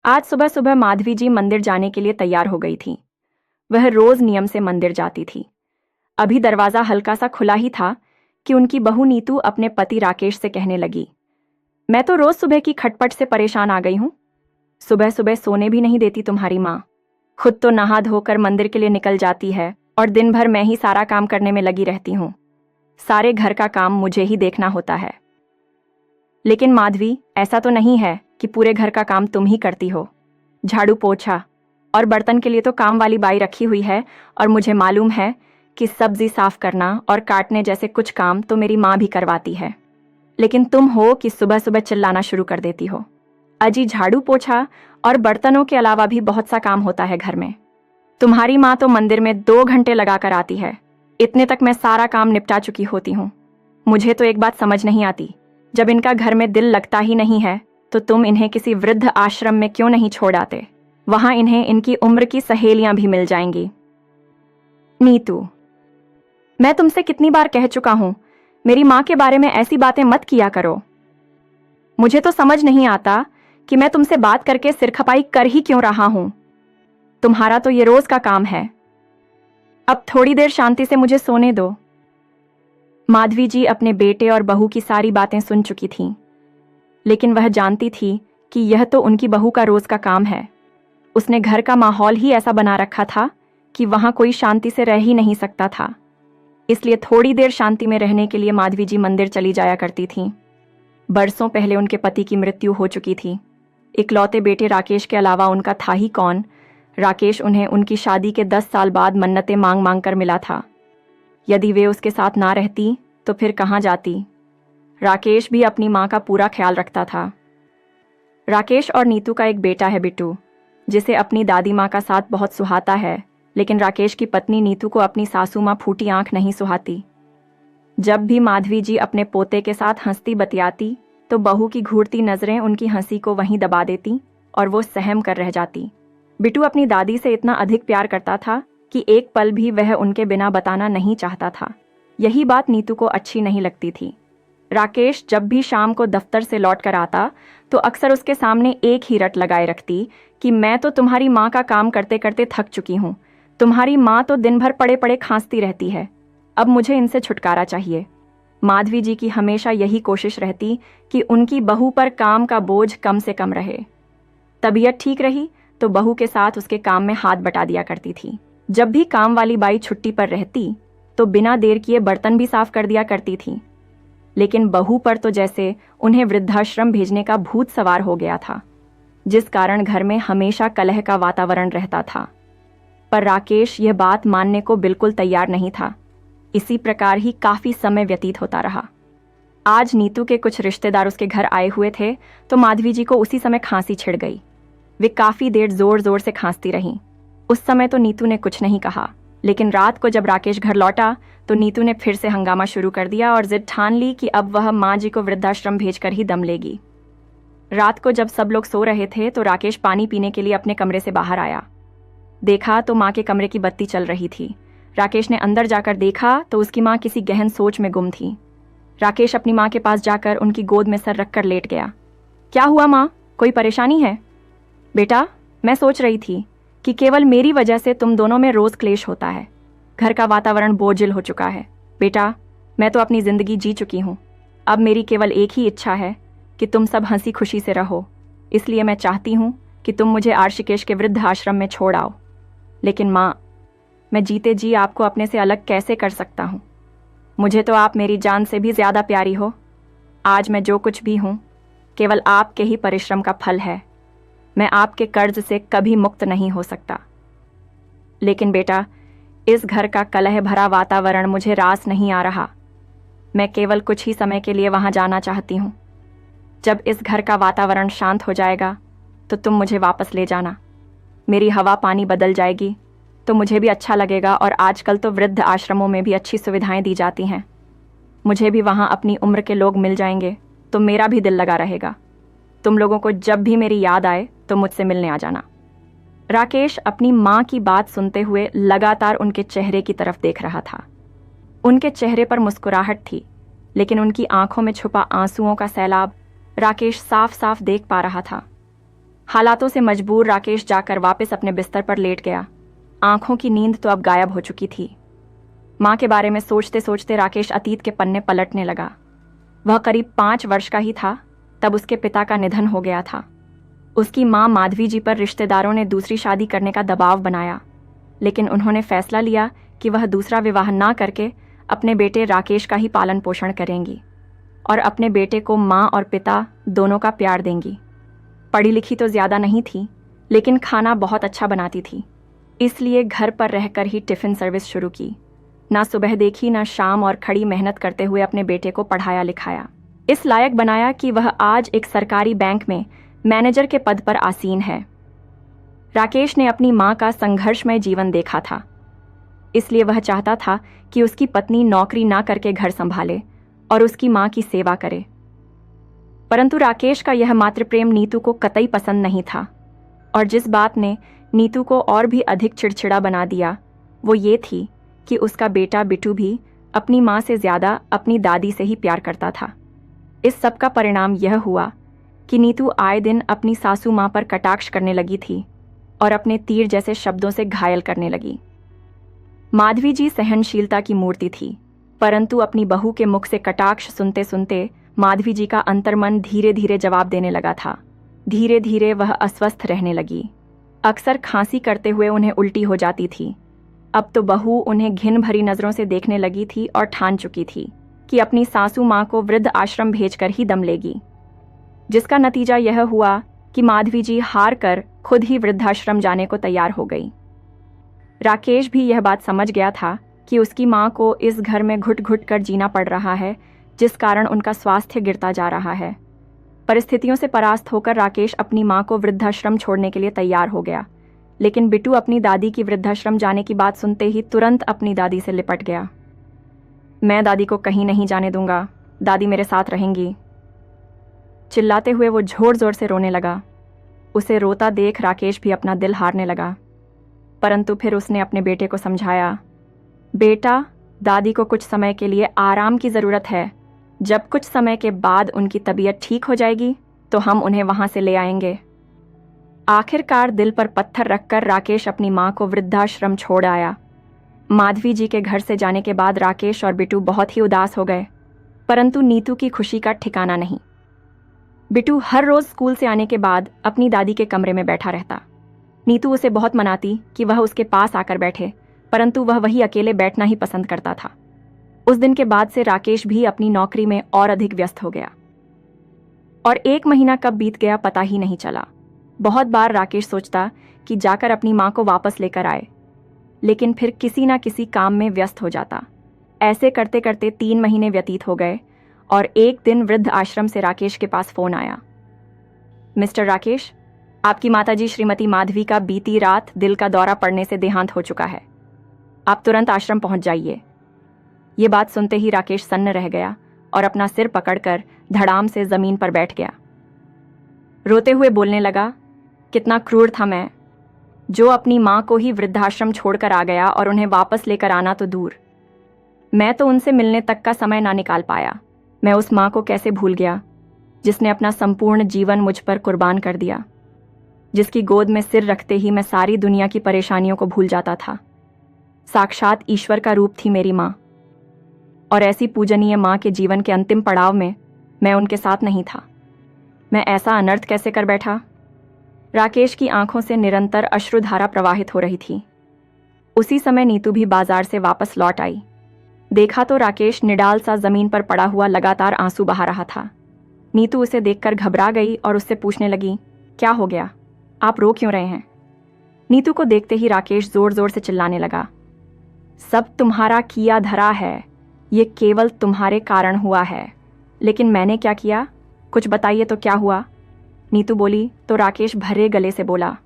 आज सुबह सुबह माधवी जी मंदिर जाने के लिए तैयार हो गई थी। वह रोज नियम से मंदिर जाती थी। अभी दरवाजा हल्का सा खुला ही था कि उनकी बहू नीतू अपने पति राकेश से कहने लगी, मैं तो रोज सुबह की खटपट से परेशान आ गई हूं। सुबह सुबह सोने भी नहीं देती तुम्हारी माँ। खुद तो नहा धोकर मंदिर के लिए निकल जाती है और दिन भर मैं ही सारा काम करने में लगी रहती हूँ। सारे घर का काम मुझे ही देखना होता है। लेकिन माधवी, ऐसा तो नहीं है कि पूरे घर का काम तुम ही करती हो। झाड़ू पोछा और बर्तन के लिए तो काम वाली बाई रखी हुई है, और मुझे मालूम है कि सब्जी साफ करना और काटने जैसे कुछ काम तो मेरी माँ भी करवाती है। लेकिन तुम हो कि सुबह सुबह चिल्लाना शुरू कर देती हो। अजी, झाड़ू पोछा और बर्तनों के अलावा भी बहुत सा काम होता है घर में। तुम्हारी माँ तो मंदिर में 2 घंटे लगाकर आती है। इतने तक मैं सारा काम निपटा चुकी होती हूँ। मुझे तो एक बात समझ नहीं आती, जब इनका घर में दिल लगता ही नहीं है तो तुम इन्हें किसी वृद्ध आश्रम में क्यों नहीं छोड़ आते? वहां इन्हें इनकी उम्र की सहेलियां भी मिल जाएंगी। नीतू, मैं तुमसे कितनी बार कह चुका हूं, मेरी माँ के बारे में ऐसी बातें मत किया करो। मुझे तो समझ नहीं आता कि मैं तुमसे बात करके सिरखपाई कर ही क्यों रहा हूं। तुम्हारा तो ये रोज का काम है। अब थोड़ी देर शांति से मुझे सोने दो। माधवी जी अपने बेटे और बहू की सारी बातें सुन चुकी थीं, लेकिन वह जानती थी कि यह तो उनकी बहू का रोज का काम है। उसने घर का माहौल ही ऐसा बना रखा था कि वहां कोई शांति से रह ही नहीं सकता था। इसलिए थोड़ी देर शांति में रहने के लिए माधवी जी मंदिर चली जाया करती थीं। बरसों पहले उनके पति की मृत्यु हो चुकी थी। इकलौते बेटे राकेश के अलावा उनका था ही कौन। राकेश उन्हें उनकी शादी के 10 साल बाद मन्नतें मांग मांग कर मिला था। यदि वे उसके साथ ना रहती तो फिर कहाँ जाती। राकेश भी अपनी माँ का पूरा ख्याल रखता था। राकेश और नीतू का एक बेटा है बिट्टू, जिसे अपनी दादी माँ का साथ बहुत सुहाता है, लेकिन राकेश की पत्नी नीतू को अपनी सासू माँ फूटी आंख नहीं सुहाती। जब भी माधवी जी अपने पोते के साथ हंसती बतियाती तो बहू की घूरती नजरें उनकी हंसी को वहीं दबा देती और वो सहम कर रह जाती। बिट्टू अपनी दादी से इतना अधिक प्यार करता था कि एक पल भी वह उनके बिना बताना नहीं चाहता था। यही बात नीतू को अच्छी नहीं लगती थी। राकेश जब भी शाम को दफ्तर से लौट कर आता तो अक्सर उसके सामने एक ही रट लगाए रखती कि मैं तो तुम्हारी माँ का काम करते करते थक चुकी हूँ। तुम्हारी माँ तो दिन भर पड़े पड़े खांसती रहती है। अब मुझे इनसे छुटकारा चाहिए। माधवी जी की हमेशा यही कोशिश रहती कि उनकी बहू पर काम का बोझ कम से कम रहे। तबीयत ठीक रही तो बहू के साथ उसके काम में हाथ बटा दिया करती थी। जब भी काम वाली बाई छुट्टी पर रहती तो बिना देर किए बर्तन भी साफ कर दिया करती थी। लेकिन बहू पर तो जैसे उन्हें वृद्धाश्रम भेजने का भूत सवार हो गया था, जिस कारण घर में हमेशा कलह का वातावरण रहता था। पर राकेश यह बात मानने को बिल्कुल तैयार नहीं था। इसी प्रकार ही काफी समय व्यतीत होता रहा। आज नीतू के कुछ रिश्तेदार उसके घर आए हुए थे तो माधवी जी को उसी समय खांसी छिड़ गई। वे काफी देर जोर जोर से खांसती रहीं। उस समय तो नीतू ने कुछ नहीं कहा, लेकिन रात को जब राकेश घर लौटा तो नीतू ने फिर से हंगामा शुरू कर दिया और जिद ठान ली कि अब वह माँ जी को वृद्धाश्रम भेजकर ही दम लेगी। रात को जब सब लोग सो रहे थे तो राकेश पानी पीने के लिए अपने कमरे से बाहर आया। देखा तो माँ के कमरे की बत्ती चल रही थी। राकेश ने अंदर जाकर देखा तो उसकी माँ किसी गहन सोच में गुम थी। राकेश अपनी माँ के पास जाकर उनकी गोद में सर रखकर लेट गया। क्या हुआ माँ, कोई परेशानी है? बेटा, मैं सोच रही थी कि केवल मेरी वजह से तुम दोनों में रोज क्लेश होता है। घर का वातावरण बोझिल हो चुका है। बेटा, मैं तो अपनी जिंदगी जी चुकी हूँ। अब मेरी केवल एक ही इच्छा है कि तुम सब हंसी खुशी से रहो। इसलिए मैं चाहती हूँ कि तुम मुझे आर्शिकेश के वृद्ध आश्रम में छोड़ आओ। लेकिन माँ, मैं जीते जी आपको अपने से अलग कैसे कर सकता हूँ? मुझे तो आप मेरी जान से भी ज्यादा प्यारी हो। आज मैं जो कुछ भी हूँ केवल आपके ही परिश्रम का फल है। मैं आपके कर्ज से कभी मुक्त नहीं हो सकता। लेकिन बेटा, इस घर का कलह भरा वातावरण मुझे रास नहीं आ रहा। मैं केवल कुछ ही समय के लिए वहां जाना चाहती हूँ। जब इस घर का वातावरण शांत हो जाएगा तो तुम मुझे वापस ले जाना। मेरी हवा पानी बदल जाएगी तो मुझे भी अच्छा लगेगा, और आजकल तो वृद्ध आश्रमों में भी अच्छी सुविधाएं दी जाती हैं। मुझे भी वहां अपनी उम्र के लोग मिल जाएंगे तो मेरा भी दिल लगा रहेगा। तुम लोगों को जब भी मेरी याद आए तो मुझसे मिलने आ जाना। राकेश अपनी माँ की बात सुनते हुए लगातार उनके चेहरे की तरफ देख रहा था। उनके चेहरे पर मुस्कुराहट थी, लेकिन उनकी आंखों में छुपा आंसुओं का सैलाब राकेश साफ साफ देख पा रहा था। हालातों से मजबूर राकेश जाकर वापस अपने बिस्तर पर लेट गया। आंखों की नींद तो अब गायब हो चुकी थी। माँ के बारे में सोचते सोचते राकेश अतीत के पन्ने पलटने लगा। वह करीब 5 वर्ष का ही था तब उसके पिता का निधन हो गया था। उसकी माँ माधवी जी पर रिश्तेदारों ने दूसरी शादी करने का दबाव बनाया, लेकिन उन्होंने फैसला लिया कि वह दूसरा विवाह ना करके अपने बेटे राकेश का ही पालन पोषण करेंगी और अपने बेटे को माँ और पिता दोनों का प्यार देंगी। पढ़ी लिखी तो ज़्यादा नहीं थी, लेकिन खाना बहुत अच्छा बनाती थी, इसलिए घर पर रहकर ही टिफ़िन सर्विस शुरू की। ना सुबह देखी ना शाम, और खड़ी मेहनत करते हुए अपने बेटे को पढ़ाया लिखाया, इस लायक बनाया कि वह आज एक सरकारी बैंक में मैनेजर के पद पर आसीन है। राकेश ने अपनी माँ का संघर्षमय जीवन देखा था, इसलिए वह चाहता था कि उसकी पत्नी नौकरी ना करके घर संभाले और उसकी माँ की सेवा करे। परंतु राकेश का यह मातृप्रेम नीतू को कतई पसंद नहीं था, और जिस बात ने नीतू को और भी अधिक चिड़चिड़ा बना दिया वो ये थी कि उसका बेटा बिट्टू भी अपनी माँ से ज़्यादा अपनी दादी से ही प्यार करता था। इस सब का परिणाम यह हुआ कि नीतू आए दिन अपनी सासू माँ पर कटाक्ष करने लगी थी और अपने तीर जैसे शब्दों से घायल करने लगी। माधवी जी सहनशीलता की मूर्ति थी, परंतु अपनी बहू के मुख से कटाक्ष सुनते सुनते माधवी जी का अंतर्मन धीरे धीरे जवाब देने लगा था। धीरे धीरे वह अस्वस्थ रहने लगी। अक्सर खांसी करते हुए उन्हें उल्टी हो जाती थी। अब तो बहू उन्हें घिन भरी नज़रों से देखने लगी थी और ठान चुकी थी कि अपनी सासू माँ को वृद्ध आश्रम भेजकर ही दम लेगी, जिसका नतीजा यह हुआ कि माधवी जी हार कर खुद ही वृद्धाश्रम जाने को तैयार हो गई। राकेश भी यह बात समझ गया था कि उसकी माँ को इस घर में घुट घुट कर जीना पड़ रहा है, जिस कारण उनका स्वास्थ्य गिरता जा रहा है। परिस्थितियों से परास्त होकर राकेश अपनी माँ को वृद्धाश्रम छोड़ने के लिए तैयार हो गया, लेकिन बिट्टू अपनी दादी की वृद्धाश्रम जाने की बात सुनते ही तुरंत अपनी दादी से लिपट गया। मैं दादी को कहीं नहीं जाने दूंगा, दादी मेरे साथ रहेंगी। चिल्लाते हुए वो जोर जोर से रोने लगा। उसे रोता देख राकेश भी अपना दिल हारने लगा, परंतु फिर उसने अपने बेटे को समझाया, बेटा, दादी को कुछ समय के लिए आराम की ज़रूरत है। जब कुछ समय के बाद उनकी तबीयत ठीक हो जाएगी तो हम उन्हें वहाँ से ले आएंगे। आखिरकार दिल पर पत्थर रखकर राकेश अपनी माँ को वृद्धाश्रम छोड़ आया। माधवी जी के घर से जाने के बाद राकेश और बिट्टू बहुत ही उदास हो गए, परंतु नीतू की खुशी का ठिकाना नहीं। बिट्टू हर रोज़ स्कूल से आने के बाद अपनी दादी के कमरे में बैठा रहता। नीतू उसे बहुत मनाती कि वह उसके पास आकर बैठे, परंतु वह वही अकेले बैठना ही पसंद करता था। उस दिन के बाद से राकेश भी अपनी नौकरी में और अधिक व्यस्त हो गया, और 1 महीना कब बीत गया पता ही नहीं चला। बहुत बार राकेश सोचता कि जाकर अपनी माँ को वापस लेकर आए, लेकिन फिर किसी न किसी काम में व्यस्त हो जाता। ऐसे करते करते 3 महीने व्यतीत हो गए, और एक दिन वृद्ध आश्रम से राकेश के पास फ़ोन आया। मिस्टर राकेश, आपकी माताजी श्रीमती माधवी का बीती रात दिल का दौरा पड़ने से देहांत हो चुका है। आप तुरंत आश्रम पहुंच जाइए। ये बात सुनते ही राकेश सन्न रह गया और अपना सिर पकड़कर धड़ाम से ज़मीन पर बैठ गया। रोते हुए बोलने लगा, कितना क्रूर था मैं, जो अपनी माँ को ही वृद्धाश्रम छोड़कर आ गया और उन्हें वापस लेकर आना तो दूर, मैं तो उनसे मिलने तक का समय ना निकाल पाया। मैं उस माँ को कैसे भूल गया जिसने अपना संपूर्ण जीवन मुझ पर कुर्बान कर दिया, जिसकी गोद में सिर रखते ही मैं सारी दुनिया की परेशानियों को भूल जाता था। साक्षात ईश्वर का रूप थी मेरी माँ, और ऐसी पूजनीय माँ के जीवन के अंतिम पड़ाव में मैं उनके साथ नहीं था। मैं ऐसा अनर्थ कैसे कर बैठा। राकेश की आंखों से निरंतर अश्रुधारा प्रवाहित हो रही थी। उसी समय नीतू भी बाजार से वापस लौट आई। देखा तो राकेश निडाल सा जमीन पर पड़ा हुआ लगातार आंसू बहा रहा था। नीतू उसे देखकर घबरा गई और उससे पूछने लगी, क्या हो गया, आप रो क्यों रहे हैं? नीतू को देखते ही राकेश जोर जोर से चिल्लाने लगा, सब तुम्हारा किया धरा है, ये केवल तुम्हारे कारण हुआ है। लेकिन मैंने क्या किया, कुछ बताइए तो क्या हुआ? नीतू बोली तो राकेश भरे गले से बोला,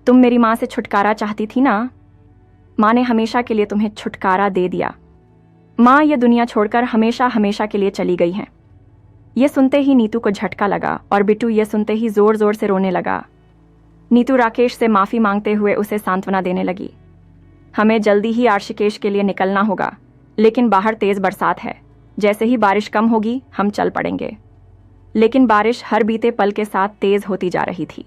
तुम मेरी माँ से छुटकारा चाहती थी ना, माँ ने हमेशा के लिए तुम्हें छुटकारा दे दिया। माँ ये दुनिया छोड़कर हमेशा हमेशा के लिए चली गई हैं। ये सुनते ही नीतू को झटका लगा और बिट्टू ये सुनते ही जोर जोर से रोने लगा। नीतू राकेश से माफ़ी मांगते हुए उसे सांत्वना देने लगी, हमें जल्दी ही ऋषिकेश के लिए निकलना होगा, लेकिन बाहर तेज़ बरसात है, जैसे ही बारिश कम होगी हम चल पड़ेंगे। लेकिन बारिश हर बीते पल के साथ तेज़ होती जा रही थी।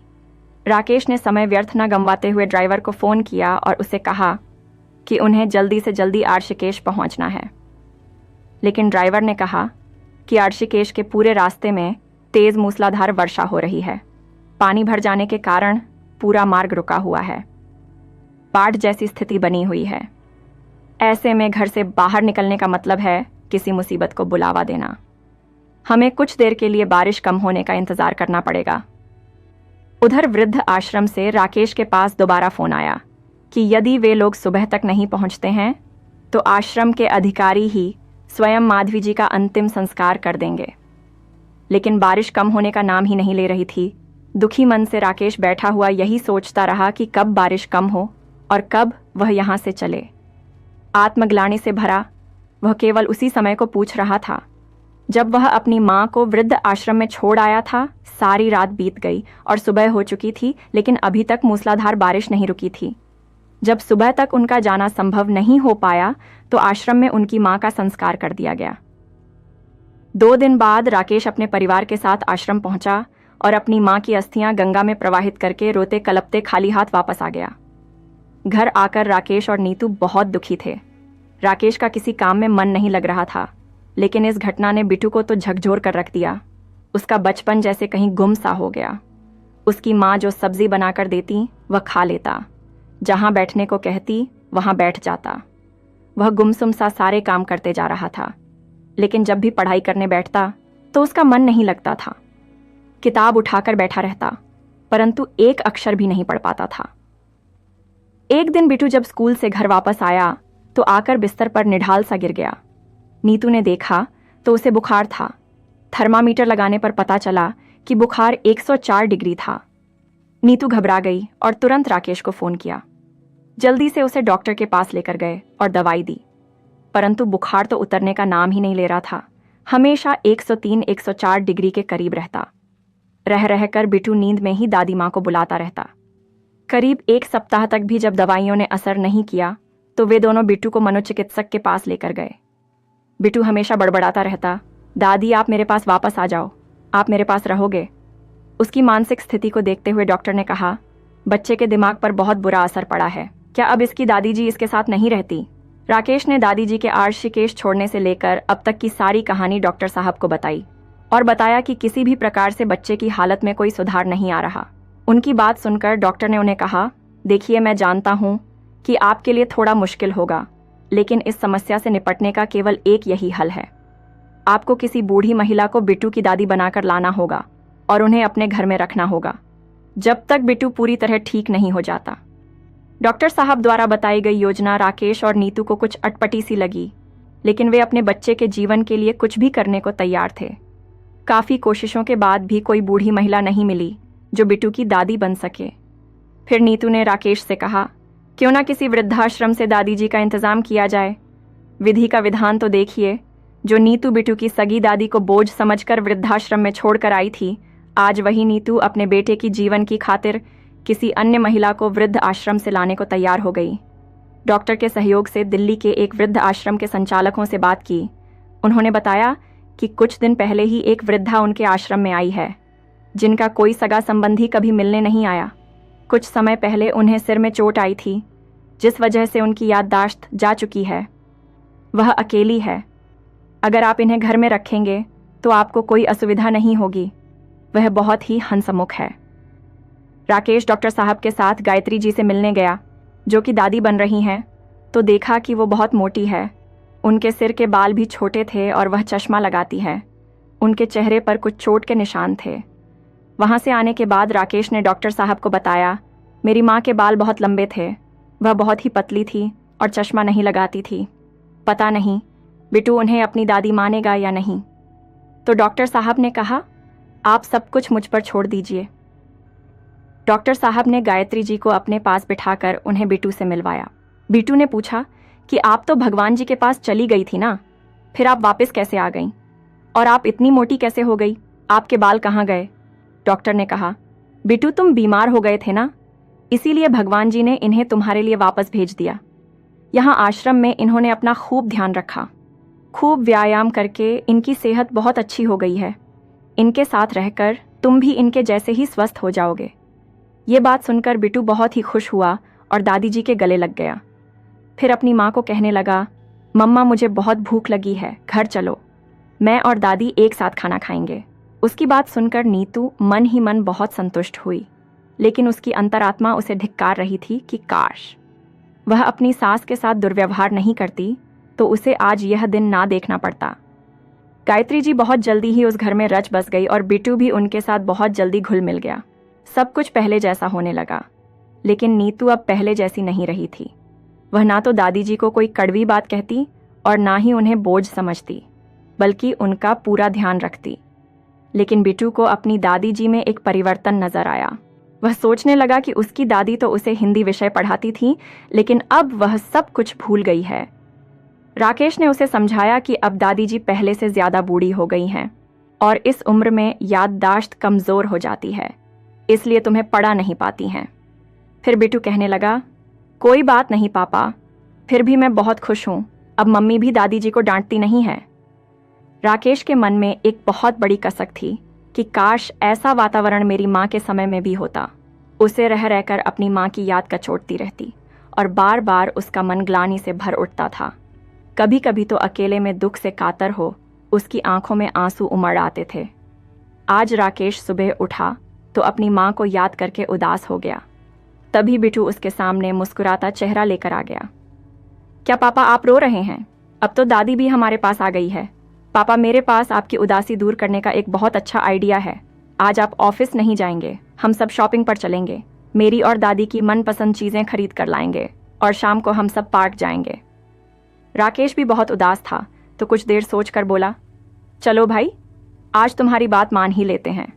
राकेश ने समय व्यर्थ न गंवाते हुए ड्राइवर को फ़ोन किया और उसे कहा कि उन्हें जल्दी से जल्दी आर्षिकेश पहुंचना है। लेकिन ड्राइवर ने कहा कि आर्षिकेश के पूरे रास्ते में तेज मूसलाधार वर्षा हो रही है। पानी भर जाने के कारण पूरा मार्ग रुका हुआ है। बाढ़ जैसी स्थिति बनी हुई है। ऐसे में घर से बाहर निकलने का मतलब है किसी मुसीबत को बुलावा देना। हमें कुछ देर के लिए बारिश कम होने का इंतजार करना पड़ेगा। उधर वृद्ध आश्रम से राकेश के पास दोबारा फोन आया कि यदि वे लोग सुबह तक नहीं पहुंचते हैं तो आश्रम के अधिकारी ही स्वयं माधवी जी का अंतिम संस्कार कर देंगे। लेकिन बारिश कम होने का नाम ही नहीं ले रही थी। दुखी मन से राकेश बैठा हुआ यही सोचता रहा कि कब बारिश कम हो और कब वह यहाँ से चले। आत्मग्लानि से भरा वह केवल उसी समय को पूछ रहा था जब वह अपनी माँ को वृद्ध आश्रम में छोड़ आया था। सारी रात बीत गई और सुबह हो चुकी थी, लेकिन अभी तक मूसलाधार बारिश नहीं रुकी थी। जब सुबह तक उनका जाना संभव नहीं हो पाया तो आश्रम में उनकी माँ का संस्कार कर दिया गया। 2 दिन बाद राकेश अपने परिवार के साथ आश्रम पहुंचा और अपनी माँ की अस्थियां गंगा में प्रवाहित करके रोते कलपते खाली हाथ वापस आ गया। घर आकर राकेश और नीतू बहुत दुखी थे। राकेश का किसी काम में मन नहीं लग रहा था, लेकिन इस घटना ने बिट्टू को तो झकझोर कर रख दिया। उसका बचपन जैसे कहीं गुम सा हो गया। उसकी माँ जो सब्जी बनाकर देती वह खा लेता, जहाँ बैठने को कहती वहाँ बैठ जाता। वह गुमसुम सा सारे काम करते जा रहा था, लेकिन जब भी पढ़ाई करने बैठता तो उसका मन नहीं लगता था। किताब उठाकर बैठा रहता, परंतु एक अक्षर भी नहीं पढ़ पाता था। एक दिन बिट्टू जब स्कूल से घर वापस आया तो आकर बिस्तर पर निढाल सा गिर गया। नीतू ने देखा तो उसे बुखार था। थर्मामीटर लगाने पर पता चला कि बुखार 104 डिग्री था। नीतू घबरा गई और तुरंत राकेश को फोन किया। जल्दी से उसे डॉक्टर के पास लेकर गए और दवाई दी, परंतु बुखार तो उतरने का नाम ही नहीं ले रहा था। हमेशा 103-104 डिग्री के करीब रहता। रह रहकर बिट्टू नींद में ही दादी माँ को बुलाता रहता। करीब 1 सप्ताह तक भी जब दवाइयों ने असर नहीं किया तो वे दोनों बिट्टू को मनोचिकित्सक के पास लेकर गए। बिट्टू हमेशा बड़बड़ाता रहता, दादी आप मेरे पास वापस आ जाओ, आप मेरे पास रहोगे। उसकी मानसिक स्थिति को देखते हुए डॉक्टर ने कहा, बच्चे के दिमाग पर बहुत बुरा असर पड़ा है, क्या अब इसकी दादी जी इसके साथ नहीं रहती? राकेश ने दादी जी के आर्षिकेश छोड़ने से लेकर अब तक की सारी कहानी डॉक्टर साहब को बताई और बताया कि किसी भी प्रकार से बच्चे की हालत में कोई सुधार नहीं आ रहा। उनकी बात सुनकर डॉक्टर ने उन्हें कहा, देखिए मैं जानता हूँ कि आपके लिए थोड़ा मुश्किल होगा, लेकिन इस समस्या से निपटने का केवल एक यही हल है। आपको किसी बूढ़ी महिला को बिट्टू की दादी बनाकर लाना होगा और उन्हें अपने घर में रखना होगा जब तक बिट्टू पूरी तरह ठीक नहीं हो जाता। डॉक्टर साहब द्वारा बताई गई योजना राकेश और नीतू को कुछ अटपटी सी लगी, लेकिन वे अपने बच्चे के जीवन के लिए कुछ भी करने को तैयार थे। काफ़ी कोशिशों के बाद भी कोई बूढ़ी महिला नहीं मिली जो बिट्टू की दादी बन सके। फिर नीतू ने राकेश से कहा, क्यों ना किसी वृद्धाश्रम से दादी जी का इंतजाम किया जाए। विधि का विधान तो देखिए, जो नीतू बिट्टू की सगी दादी को बोझ समझकर वृद्धाश्रम में छोड़कर आई थी, आज वही नीतू अपने बेटे की जीवन की खातिर किसी अन्य महिला को वृद्ध आश्रम से लाने को तैयार हो गई। डॉक्टर के सहयोग से दिल्ली के एक वृद्ध आश्रम के संचालकों से बात की। उन्होंने बताया कि कुछ दिन पहले ही एक वृद्धा उनके आश्रम में आई है, जिनका कोई सगा संबंधी कभी मिलने नहीं आया। कुछ समय पहले उन्हें सिर में चोट आई थी, जिस वजह से उनकी याददाश्त जा चुकी है। वह अकेली है। अगर आप इन्हें घर में रखेंगे तो आपको कोई असुविधा नहीं होगी। वह बहुत ही हंसमुख है। राकेश डॉक्टर साहब के साथ गायत्री जी से मिलने गया, जो कि दादी बन रही हैं, तो देखा कि वो बहुत मोटी है। उनके सिर के बाल भी छोटे थे और वह चश्मा लगाती है। उनके चेहरे पर कुछ चोट के निशान थे। वहाँ से आने के बाद राकेश ने डॉक्टर साहब को बताया, मेरी माँ के बाल बहुत लंबे थे, वह बहुत ही पतली थी और चश्मा नहीं लगाती थी। पता नहीं बिट्टू उन्हें अपनी दादी मानेगा या नहीं। तो डॉक्टर साहब ने कहा, आप सब कुछ मुझ पर छोड़ दीजिए। डॉक्टर साहब ने गायत्री जी को अपने पास बिठाकर उन्हें बिट्टू से मिलवाया। बिट्टू ने पूछा कि आप तो भगवान जी के पास चली गई थी ना, फिर आप वापस कैसे आ गईं? और आप इतनी मोटी कैसे हो गई? आपके बाल कहाँ गए? डॉक्टर ने कहा, बिट्टू तुम बीमार हो गए थे ना, इसीलिए भगवान जी ने इन्हें तुम्हारे लिए वापस भेज दिया। यहाँ आश्रम में इन्होंने अपना खूब ध्यान रखा। खूब व्यायाम करके इनकी सेहत बहुत अच्छी हो गई है। इनके साथ रहकर तुम भी इनके जैसे ही स्वस्थ हो जाओगे। ये बात सुनकर बिट्टू बहुत ही खुश हुआ और दादी जी के गले लग गया। फिर अपनी माँ को कहने लगा, मम्मा मुझे बहुत भूख लगी है, घर चलो, मैं और दादी एक साथ खाना खाएंगे। उसकी बात सुनकर नीतू मन ही मन बहुत संतुष्ट हुई, लेकिन उसकी अंतरात्मा उसे धिक्कार रही थी कि काश वह अपनी सास के साथ दुर्व्यवहार नहीं करती तो उसे आज यह दिन ना देखना पड़ता। गायत्री जी बहुत जल्दी ही उस घर में रच बस गई और बिट्टू भी उनके साथ बहुत जल्दी घुल मिल गया। सब कुछ पहले जैसा होने लगा, लेकिन नीतू अब पहले जैसी नहीं रही थी। वह ना तो दादी जी को कोई कड़वी बात कहती और ना ही उन्हें बोझ समझती, बल्कि उनका पूरा ध्यान रखती। लेकिन बिट्टू को अपनी दादी जी में एक परिवर्तन नजर आया। वह सोचने लगा कि उसकी दादी तो उसे हिंदी विषय पढ़ाती थी, लेकिन अब वह सब कुछ भूल गई है। राकेश ने उसे समझाया कि अब दादी जी पहले से ज्यादा बूढ़ी हो गई हैं और इस उम्र में याददाश्त कमजोर हो जाती है, इसलिए तुम्हें पढ़ा नहीं पाती हैं। फिर बिट्टू कहने लगा, कोई बात नहीं पापा, फिर भी मैं बहुत खुश हूं, अब मम्मी भी दादी जी को डांटती नहीं है। राकेश के मन में एक बहुत बड़ी कसक थी कि काश ऐसा वातावरण मेरी माँ के समय में भी होता। उसे रह रहकर अपनी माँ की याद कचोटती रहती और बार बार उसका मन ग्लानि से भर उठता था। कभी कभी तो अकेले में दुख से कातर हो उसकी आंखों में आंसू उमड़ आते थे। आज राकेश सुबह उठा तो अपनी माँ को याद करके उदास हो गया। तभी बिट्टू उसके सामने मुस्कुराता चेहरा लेकर आ गया। क्या पापा आप रो रहे हैं? अब तो दादी भी हमारे पास आ गई है। पापा, मेरे पास आपकी उदासी दूर करने का एक बहुत अच्छा आइडिया है। आज आप ऑफिस नहीं जाएंगे, हम सब शॉपिंग पर चलेंगे। मेरी और दादी की मनपसंद चीजें खरीद कर लाएंगे और शाम को हम सब पार्क जाएंगे। राकेश भी बहुत उदास था तो कुछ देर सोचकर बोला, चलो भाई, आज तुम्हारी बात मान ही लेते हैं।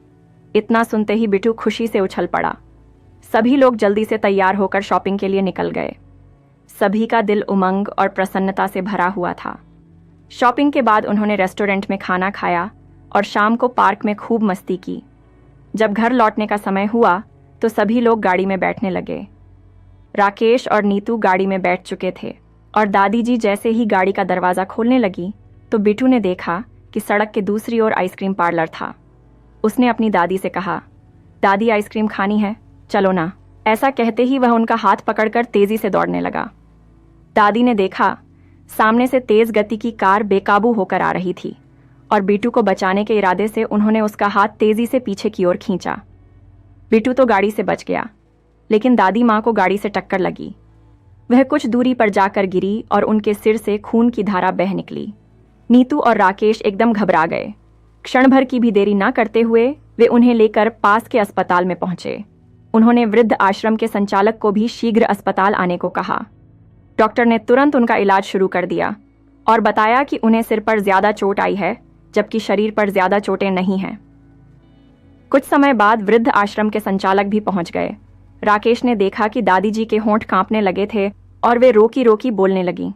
इतना सुनते ही बिट्टू खुशी से उछल पड़ा। सभी लोग जल्दी से तैयार होकर शॉपिंग के लिए निकल गए। सभी का दिल उमंग और प्रसन्नता से भरा हुआ था। शॉपिंग के बाद उन्होंने रेस्टोरेंट में खाना खाया और शाम को पार्क में खूब मस्ती की। जब घर लौटने का समय हुआ तो सभी लोग गाड़ी में बैठने लगे। राकेश और नीतू गाड़ी में बैठ चुके थे और दादी जी जैसे ही गाड़ी का दरवाज़ा खोलने लगी तो बिट्टू ने देखा कि सड़क के दूसरी ओर आइसक्रीम पार्लर था। उसने अपनी दादी से कहा, दादी आइसक्रीम खानी है, चलो ना। ऐसा कहते ही वह उनका हाथ पकड़कर तेजी से दौड़ने लगा। दादी ने देखा सामने से तेज गति की कार बेकाबू होकर आ रही थी और बिट्टू को बचाने के इरादे से उन्होंने उसका हाथ तेजी से पीछे की ओर खींचा। बिट्टू तो गाड़ी से बच गया, लेकिन दादी माँ को गाड़ी से टक्कर लगी। वह कुछ दूरी पर जाकर गिरी और उनके सिर से खून की धारा बह निकली। नीतू और राकेश एकदम घबरा गए। क्षण भर की भी देरी ना करते हुए वे उन्हें लेकर पास के अस्पताल में पहुंचे। उन्होंने वृद्ध आश्रम के संचालक को भी शीघ्र अस्पताल आने को कहा। डॉक्टर ने तुरंत उनका इलाज शुरू कर दिया और बताया कि उन्हें सिर पर ज्यादा चोट आई है, जबकि शरीर पर ज्यादा चोटें नहीं हैं। कुछ समय बाद वृद्ध आश्रम के संचालक भी पहुंच गए। राकेश ने देखा कि दादी जी के होंठ कांपने लगे थे और वे रोकी रोकी बोलने लगीं।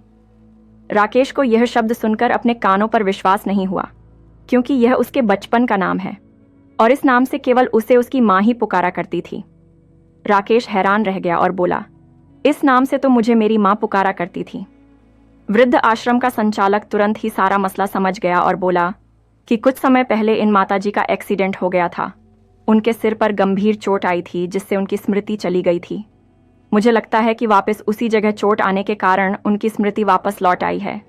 राकेश को यह शब्द सुनकर अपने कानों पर विश्वास नहीं हुआ, क्योंकि यह उसके बचपन का नाम है और इस नाम से केवल उसे उसकी माँ ही पुकारा करती थी। राकेश हैरान रह गया और बोला, इस नाम से तो मुझे मेरी माँ पुकारा करती थी। वृद्ध आश्रम का संचालक तुरंत ही सारा मसला समझ गया और बोला कि कुछ समय पहले इन माताजी का एक्सीडेंट हो गया था। उनके सिर पर गंभीर चोट आई थी जिससे उनकी स्मृति चली गई थी। मुझे लगता है कि वापस उसी जगह चोट आने के कारण उनकी स्मृति वापस लौट आई है।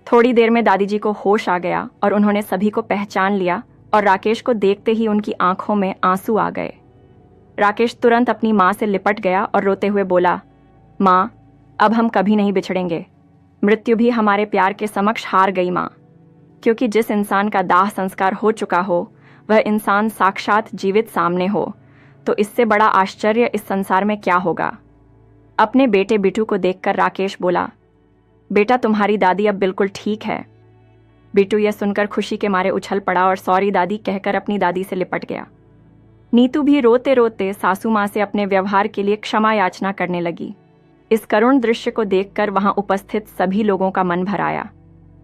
थोड़ी देर में दादी जी को होश आ गया और उन्होंने सभी को पहचान लिया और राकेश को देखते ही उनकी आंखों में आंसू आ गए। राकेश तुरंत अपनी माँ से लिपट गया और रोते हुए बोला, माँ, अब हम कभी नहीं बिछड़ेंगे। मृत्यु भी हमारे प्यार के समक्ष हार गई माँ, क्योंकि जिस इंसान का दाह संस्कार हो चुका हो वह इंसान साक्षात जीवित सामने हो तो इससे बड़ा आश्चर्य इस संसार में क्या होगा। अपने बेटे बिट्टू को देखकर राकेश बोला, बेटा तुम्हारी दादी अब बिल्कुल ठीक है। बिट्टू यह सुनकर खुशी के मारे उछल पड़ा और सॉरी दादी कहकर अपनी दादी से लिपट गया। नीतू भी रोते रोते सासू माँ से अपने व्यवहार के लिए क्षमा याचना करने लगी। इस करुण दृश्य को देखकर वहां उपस्थित सभी लोगों का मन भर आया।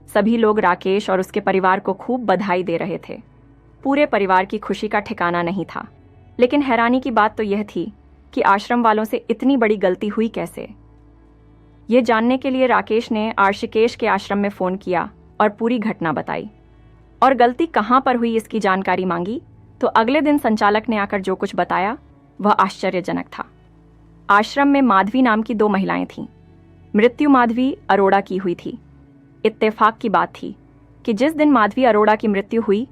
सभी लोग राकेश और उसके परिवार को खूब बधाई दे रहे थे। पूरे परिवार की खुशी का ठिकाना नहीं था, लेकिन हैरानी की बात तो यह थी कि आश्रम वालों से इतनी बड़ी गलती हुई कैसे। ये जानने के लिए राकेश ने आर्शिकेश के आश्रम में फ़ोन किया और पूरी घटना बताई और गलती कहाँ पर हुई इसकी जानकारी मांगी। तो अगले दिन संचालक ने आकर जो कुछ बताया वह आश्चर्यजनक था। आश्रम में माधवी नाम की 2 महिलाएं थीं। मृत्यु माधवी अरोड़ा की हुई थी। इत्तेफाक की बात थी कि जिस दिन माधवी अरोड़ा की मृत्यु हुई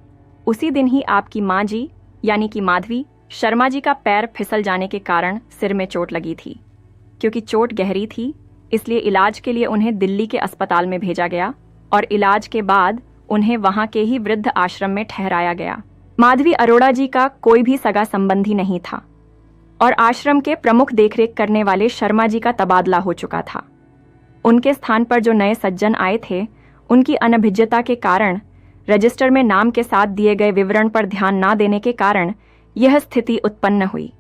उसी दिन ही आपकी माँ जी यानी कि माधवी शर्मा जी का पैर फिसल जाने के कारण सिर में चोट लगी थी। क्योंकि चोट गहरी थी इसलिए इलाज के लिए उन्हें दिल्ली के अस्पताल में भेजा गया और इलाज के बाद उन्हें वहां के ही वृद्ध आश्रम में ठहराया गया। माधवी अरोड़ा जी का कोई भी सगा संबंधी नहीं था और आश्रम के प्रमुख देखरेख करने वाले शर्मा जी का तबादला हो चुका था। उनके स्थान पर जो नए सज्जन आए थे उनकी अनभिज्ञता के कारण, रजिस्टर में नाम के साथ दिए गए विवरण पर ध्यान न देने के कारण यह स्थिति उत्पन्न हुई।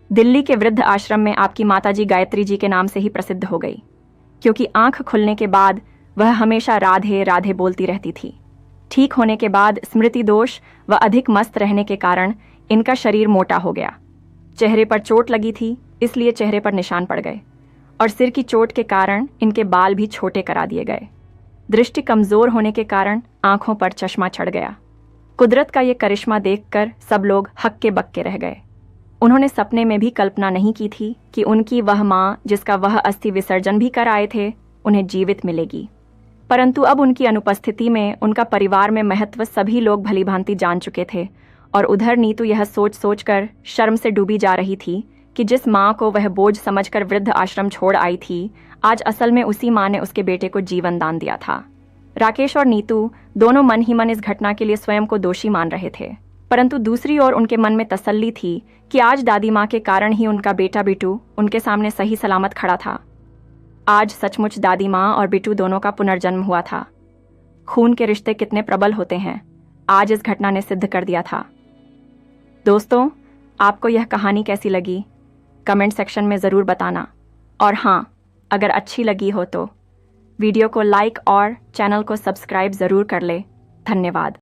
दिल्ली के वृद्ध आश्रम में आपकी माताजी गायत्री जी के नाम से ही प्रसिद्ध हो गई, क्योंकि आंख खुलने के बाद वह हमेशा राधे राधे बोलती रहती थी। ठीक होने के बाद स्मृति दोष व अधिक मस्त रहने के कारण इनका शरीर मोटा हो गया। चेहरे पर चोट लगी थी इसलिए चेहरे पर निशान पड़ गए और सिर की चोट के कारण इनके बाल भी छोटे करा दिए गए। दृष्टि कमजोर होने के कारण आंखों पर चश्मा चढ़ गया। कुदरत का ये करिश्मा देखकर सब लोग हक्के बक्के रह गए। उन्होंने सपने में भी कल्पना नहीं की थी कि उनकी वह माँ जिसका वह अस्थि विसर्जन भी कर आए थे उन्हें जीवित मिलेगी। परंतु अब उनकी अनुपस्थिति में उनका परिवार में महत्व सभी लोग भलीभांति जान चुके थे और उधर नीतू यह सोच सोच कर शर्म से डूबी जा रही थी कि जिस माँ को वह बोझ समझकर वृद्ध आश्रम छोड़ आई थी आज असल में उसी माँ ने उसके बेटे को जीवन दान दिया था। राकेश और नीतू दोनों मन ही मन इस घटना के लिए स्वयं को दोषी मान रहे थे, परंतु दूसरी ओर उनके मन में तसल्ली थी कि आज दादी माँ के कारण ही उनका बेटा बिटू उनके सामने सही सलामत खड़ा था। आज सचमुच दादी माँ और बिटू दोनों का पुनर्जन्म हुआ था। खून के रिश्ते कितने प्रबल होते हैं, आज इस घटना ने सिद्ध कर दिया था। दोस्तों, आपको यह कहानी कैसी लगी कमेंट सेक्शन में ज़रूर बताना, और हाँ, अगर अच्छी लगी हो तो वीडियो को लाइक और चैनल को सब्सक्राइब ज़रूर कर ले। धन्यवाद।